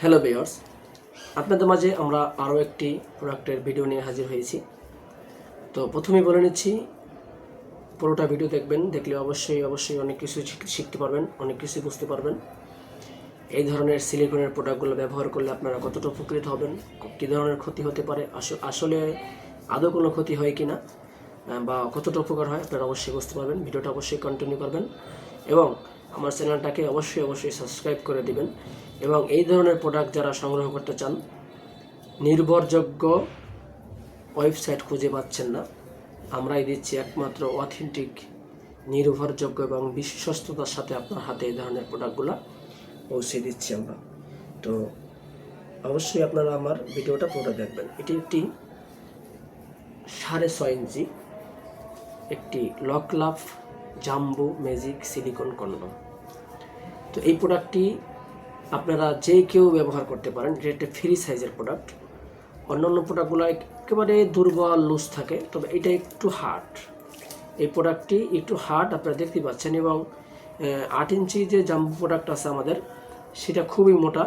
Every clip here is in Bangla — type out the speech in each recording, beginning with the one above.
হ্যালো ভিউয়ার্স, আপনাদের মাঝে আমরা আরও একটি প্রোডাক্টের ভিডিও নিয়ে হাজির হয়েছি। তো প্রথমেই বলে নিচ্ছি, পুরোটা ভিডিও দেখবেন, দেখলে অবশ্যই অনেক কিছু শিখতে পারবেন, অনেক কিছু বুঝতে পারবেন। এই ধরনের সিলিকনের প্রোডাক্টগুলো ব্যবহার করলে আপনারা কতটা উপকৃত হবেন, কী ধরনের ক্ষতি হতে পারে, আসলে আদৌ কোনো ক্ষতি হয় কি না, বা কতটা উপকার হয় আপনারা অবশ্যই বুঝতে পারবেন। ভিডিওটা অবশ্যই কন্টিনিউ করবেন এবং আমার চ্যানেলটাকে অবশ্যই সাবস্ক্রাইব করে দিবেন। এবং এই ধরনের প্রোডাক্ট যারা সংগ্রহ করতে চান, নির্ভরযোগ্য ওয়েবসাইট খুঁজে পাচ্ছেন না, আমরাই দিচ্ছি একমাত্র অথেন্টিক, নির্ভরযোগ্য এবং বিশ্বস্ততার সাথে আপনার হাতে এই ধরনের প্রোডাক্টগুলো পৌঁছে দিচ্ছি আমরা। তো অবশ্যই আপনারা আমার ভিডিওটা পুরো দেখবেন। এটি একটি 6.5 ইঞ্চি একটি লকলাভ জাম্বো ম্যাজিক সিলিকন কন্ডম। তো এই প্রোডাক্টটি আপনারা যে কেউ ব্যবহার করতে পারেন। এটা একটা ফ্রি সাইজের প্রোডাক্ট। অন্যান্য প্রোডাক্টগুলো একেবারে দুর্বল লুজ থাকে, তবে এটা একটু হার্ড। এই প্রোডাক্টটি একটু হার্ড আপনারা দেখতে পাচ্ছেন। এবং 8 ইঞ্চি যে জাম্বো প্রোডাক্ট আছে আমাদের, সেটা খুবই মোটা।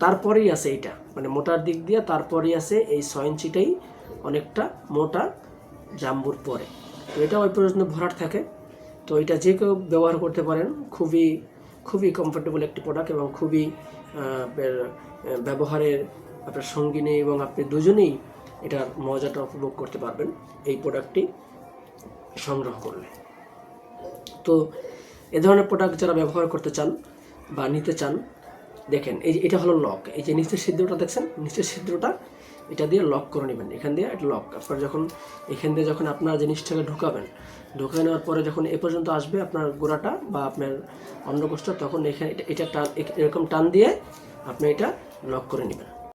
তারপরেই আছে এইটা, মানে মোটার দিক দিয়ে তারপরেই আছে এই 6 ইঞ্চিটাই অনেকটা মোটা জাম্বুর পরে। তো এটা ওই পর্যন্ত ভরাট থাকে। তো এটা যে কেউ ব্যবহার করতে পারেন। খুবই কমফোর্টেবল একটি প্রোডাক্ট এবং খুবই ব্যবহারের আপনার সঙ্গিনী এবং আপনি দুজনেই এটার মজাটা উপভোগ করতে পারবেন এই প্রোডাক্টটি সংগ্রহ করলে। তো এ ধরনের প্রোডাক্ট যারা ব্যবহার করতে চান বা নিতে চান, দেখেন এটা হলো লক। এই যে নিচের ছিদ্রটা দেখছেন, নিচের ছিদ্রটা এটা দিয়ে লক করে নেবেন। এখান দিয়ে এটা লক। আপনার এখান দিয়ে যখন আপনার জিনিসটাকে ঢুকে নেওয়ার পরে যখন এ পর্যন্ত আসবে আপনার গোড়াটা বা আপনার অন্ডকোষটা, তখন এখানে এটা টান, এরকম টান দিয়ে আপনি এটা লক করে নেবেন।